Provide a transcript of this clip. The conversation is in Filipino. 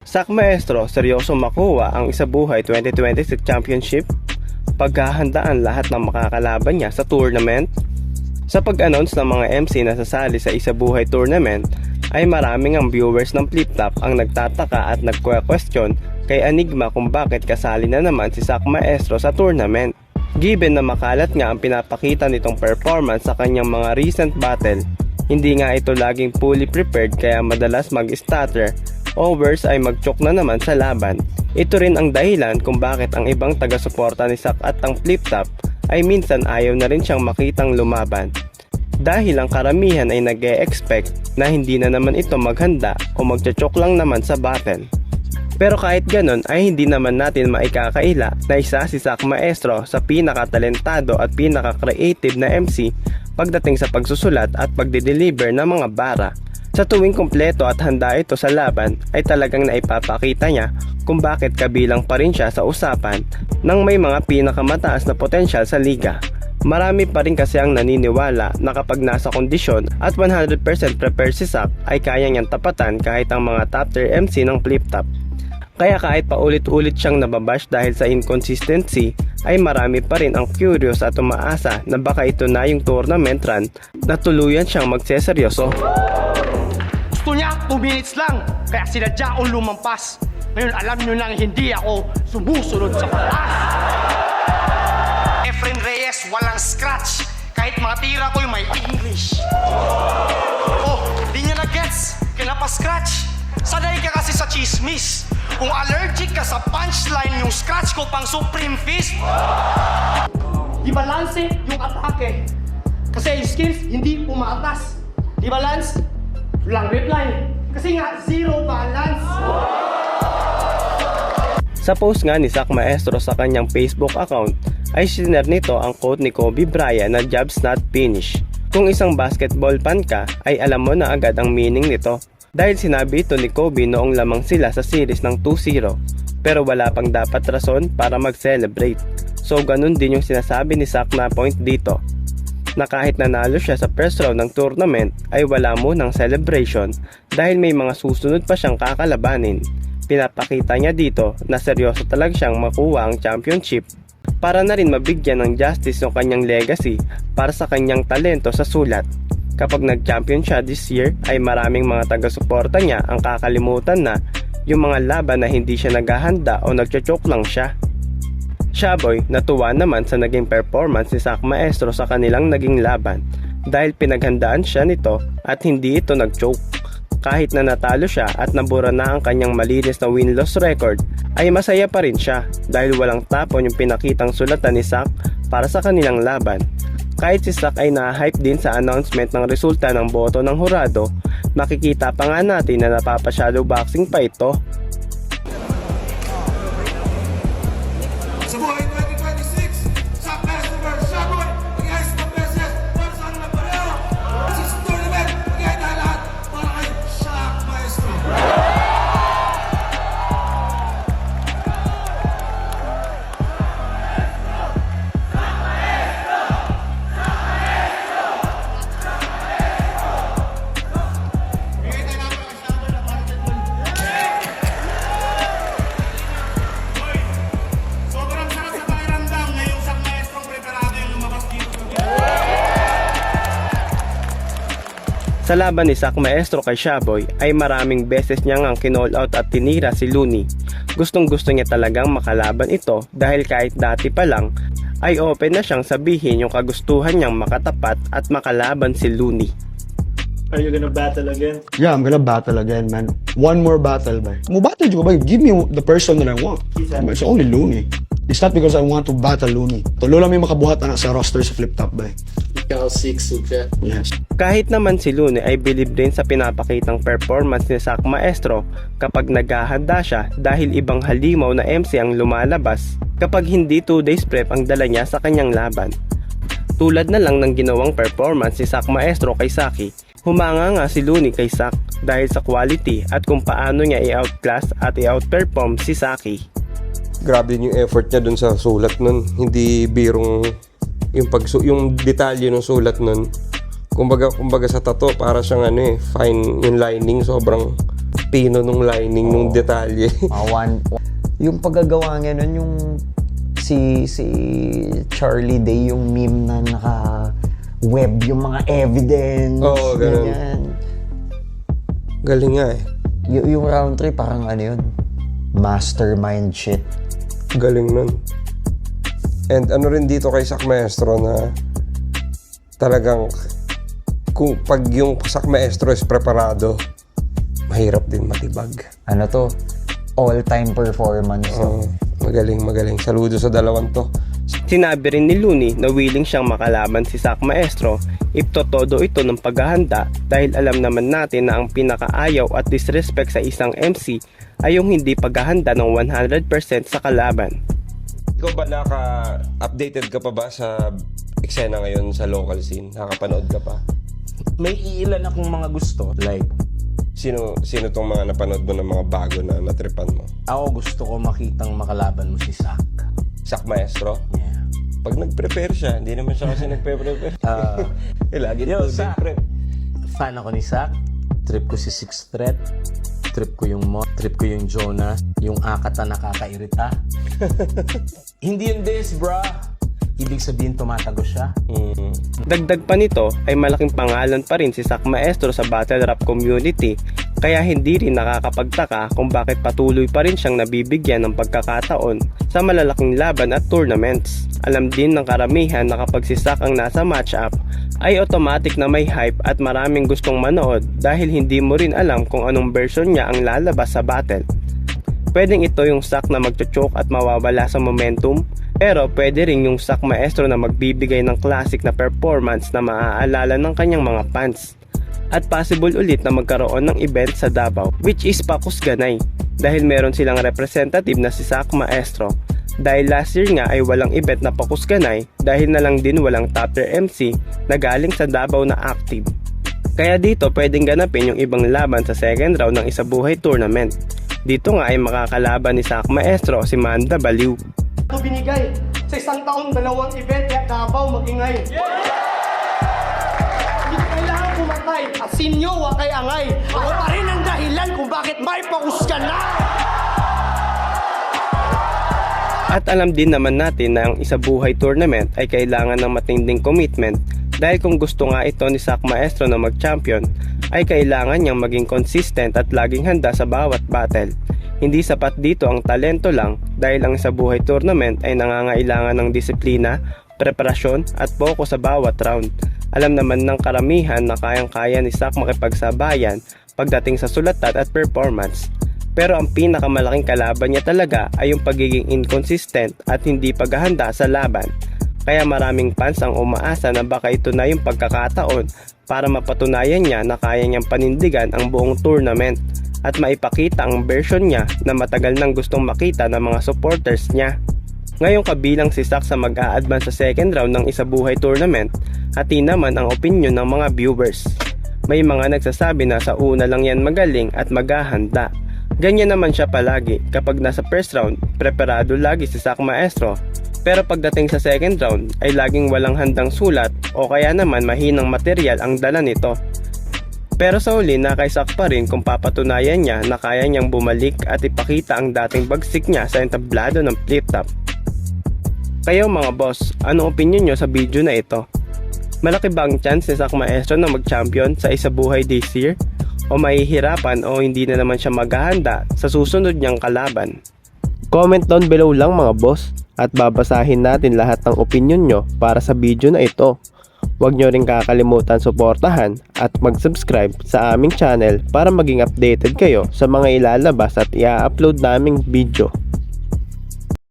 Sak Maestro, seryoso makuha ang Isabuhay 2026 Championship? Paghahandaan lahat ng makakalaban niya sa tournament? Sa pag-announce ng mga MC na sasali sa Isabuhay Tournament, ay maraming ang viewers ng Flip Top ang nagtataka at nagque-question kay Enigma kung bakit kasali na naman si Sak Maestro sa tournament. Given na makalat nga ang pinapakita nitong performance sa kanyang mga recent battle, hindi nga ito laging fully prepared kaya madalas mag-stutter o worse ay mag-choke na naman sa laban. Ito rin ang dahilan kung bakit ang ibang taga-suporta ni Sak at ang Flip Top ay minsan ayaw na rin siyang makitang lumaban. Dahil ang karamihan ay nag-e-expect na hindi na naman ito maghanda o magcha-choke lang naman sa battle. Pero kahit ganon ay hindi naman natin maikakaila na isa si Sak Maestro sa pinakatalentado at pinaka-creative na MC pagdating sa pagsusulat at pagde-deliver ng mga bara. Sa tuwing kumpleto at handa ito sa laban ay talagang naipapakita niya kung bakit kabilang pa rin siya sa usapan ng may mga pinakamataas na potensyal sa liga. Marami pa rin kasi ang naniniwala na kapag nasa kondisyon at 100% prepare si Sak ay kaya niyang tapatan kahit ang mga top tier MC ng Flip Top. Kaya kahit paulit-ulit siyang nababash dahil sa inconsistency, ay marami pa rin ang curious at umaasa na baka ito na yung tournament run na tuluyan siyang magseseryoso. Gusto niya 2 minutes lang, kaya sinadya akong lumampas. Ngayon alam nyo nang hindi ako sumusunod sa patas. Efren Reyes, walang scratch. Kahit mga tira ko'y may English. Oh, di niya na-gets, kinapa-scratch. Sanay ka kasi sa chismis. Kung allergic ka sa punchline, yung scratch ko pang Supreme Fist. Di balanse yung atake. Kasi yung skills hindi umaatas. Di balance, lang reply. Kasi nga, zero balance. Sa post nga ni Sak Maestro sa kanyang Facebook account, ay sinare nito ang quote ni Kobe Bryant na job's not finished. Kung isang basketball fan ka, ay alam mo na agad ang meaning nito. Dahil sinabi ito ni Kobe noong lamang sila sa series ng 2-0, pero wala pang dapat rason para mag-celebrate. So ganun din yung sinasabi ni Sak na point dito, na kahit nanalo siya sa first round ng tournament ay wala munang celebration dahil may mga susunod pa siyang kakalabanin. Pinapakita niya dito na seryoso talaga siyang makuha ang championship para na rin mabigyan ng justice ng kanyang legacy para sa kanyang talento sa sulat. Kapag nag-champion siya this year ay maraming mga taga-suporta niya ang kakalimutan na yung mga laban na hindi siya naghahanda o nagcho-choke lang siya. Shaboy natuwa naman sa naging performance ni Sak Maestro sa kanilang naging laban dahil pinaghandaan siya nito at hindi ito nag-choke. Kahit na natalo siya at nabura na ang kanyang malinis na win-loss record ay masaya pa rin siya dahil walang tapon yung pinakitang sulatan ni Sak para sa kanilang laban. Kahit si Sak ay na-hype din sa announcement ng resulta ng boto ng hurado, makikita pa nga natin na napapa-shadow boxing pa ito. Isabuhay 2026, Sak Maestro vs. Shaboy, against the Beses, versus ano na pareho. This is tournament, again na lahat para kay Sak Maestro. Sobrang sarap sa pakiramdam na yung Sak Maestro preparado yung lumabas dito. Sa laban ni Sak Maestro kay Shaboy ay maraming beses niyang ang kinall out at tinira si Looney. Gustong gusto niya talagang makalaban ito dahil kahit dati pa lang ay open na siyang sabihin yung kagustuhan niyang makatapat at makalaban si Looney. Are you gonna battle again? Yeah, I'm gonna battle again, man. One more battle, man. Mo battle juga, ba? Give me the person that I want. It's only Looney. It's not because I want to battle Looney. Tulo lang may makabuhat na sa roster sa Flip Top, ba? Ikaw 6 ka. Yes. Kahit naman si Looney ay believe din sa pinapakitang performance ni Sak Maestro kapag naghahanda siya dahil ibang halimaw na MC ang lumalabas kapag hindi 2 days prep ang dala niya sa kanyang laban. Tulad na lang ng ginawang performance ni Sak Maestro kay Saki, humanga nga si Looney kay Sak dahil sa quality at kung paano niya i-outclass at i-outperform si Saki. Grabe din yung effort niya dun sa sulat nun. Hindi birong yung detalye ng sulat nun. Kumbaga sa tato para siyang fine yung lining, sobrang pino nung lining, nung detalye. Yung paggagawa nga nun, yung si Charlie Day, yung meme na naka-web, yung mga evidence. Oo, ganun. ganyan. Galing nga eh. Yung Roundtree, parang ano yun, mastermind shit. Galing nun. And ano rin dito kay Sak Maestro na talagang kung pag yung Sak Maestro is preparado, mahirap din matibag. Ano to? All-time performance. Magaling. Saludo sa dalawang to. Sinabi rin ni Looney na willing siyang makalaban si Sak Maestro if totodo ito ng paghahanda dahil alam naman natin na ang pinakaayaw at disrespect sa isang MC ay yung hindi paghahanda ng 100% sa kalaban. Ikaw ba updated ka pa ba sa eksena ngayon sa local scene? Nakapanood ka pa? May iilan akong mga gusto. Like, Sino tong mga napanood mo ng mga bago na natripan mo? ako gusto ko makitang makalaban mo si Sak. Sak Maestro? Yeah. Pag nag-prepare siya, hindi naman siya kasi nagpe-prepare. Lagi Yo, to Sak. prep. Fan ako ni Sak. Trip ko si Sixth Threat. Trip ko yung Mo. Trip ko yung Jonas. Yung Akata nakakairita. Hindi yung this, bro. Ibig sabihin tumatago siya. Dagdag pa nito ay malaking pangalan pa rin si Sak Maestro sa battle rap community kaya hindi rin nakakapagtaka kung bakit patuloy pa rin siyang nabibigyan ng pagkakataon sa malalaking laban at tournaments. Alam din ng karamihan na kapag si Sak ang nasa matchup ay automatic na may hype at maraming gustong manood dahil hindi mo rin alam kung anong version niya ang lalabas sa battle. Pwedeng ito yung Sak na magchochoke at mawawala sa momentum, pero pwede rin yung Sak Maestro na magbibigay ng classic na performance na maaalala ng kanyang mga fans. At possible ulit na magkaroon ng event sa Davao, which is Pakusganay, dahil meron silang representative na si Sak Maestro. Dahil last year nga ay walang event na Pakusganay dahil na lang din walang top tier MC na galing sa Davao na active. Kaya dito pwedeng ganapin yung ibang laban sa second round ng Isabuhay Tournament. Dito nga ay makakalaban ni Sak Maestro si Manda Baliw. Ito binigay sa isang taon, 2 event, kaya Davao magingay. Hindi kailangan pumatay, asinyo, wakay angay. Ako pa rin ang dahilan kung bakit may pakusgan na. At alam din naman natin na ang Isabuhay Tournament ay kailangan ng matinding commitment dahil kung gusto nga ito ni Sak Maestro na mag-champion ay kailangan niyang maging consistent at laging handa sa bawat battle. Hindi sapat dito ang talento lang dahil ang Isabuhay Tournament ay nangangailangan ng disiplina, preparasyon at focus sa bawat round. Alam naman ng karamihan na kayang-kaya ni Sak makipagsabayan pagdating sa sulatan at performance. Pero ang pinakamalaking kalaban niya talaga ay yung pagiging inconsistent at hindi paghahanda sa laban. Kaya maraming fans ang umaasa na baka ito na yung pagkakataon para mapatunayan niya na kaya niyang panindigan ang buong tournament at maipakita ang version niya na matagal nang gustong makita ng mga supporters niya. Ngayong kabilang si Sak sa mag-a-advance sa second round ng Isabuhay Tournament, hati naman ang opinion ng mga viewers. May mga nagsasabi na sa una lang yan magaling at maghahanda. Ganyan naman siya palagi kapag nasa first round, preparado lagi si Sak Maestro. Pero pagdating sa second round ay laging walang handang sulat o kaya naman mahinang material ang dala nito. Pero sa huli nakaisak pa rin kung papatunayan niya na kaya niyang bumalik at ipakita ang dating bagsik niya sa entablado ng flip top. Kayo mga boss, anong opinion nyo sa video na ito? Malaki ba ang chance ni Sak Maestro na mag-champion sa Isabuhay this year? O mahihirapan o hindi na naman siya maghahanda sa susunod niyang kalaban? Comment down below lang mga boss at babasahin natin lahat ng opinion nyo para sa video na ito. Huwag nyo rin kakalimutan suportahan at mag-subscribe sa aming channel para maging updated kayo sa mga ilalabas at i-upload naming video.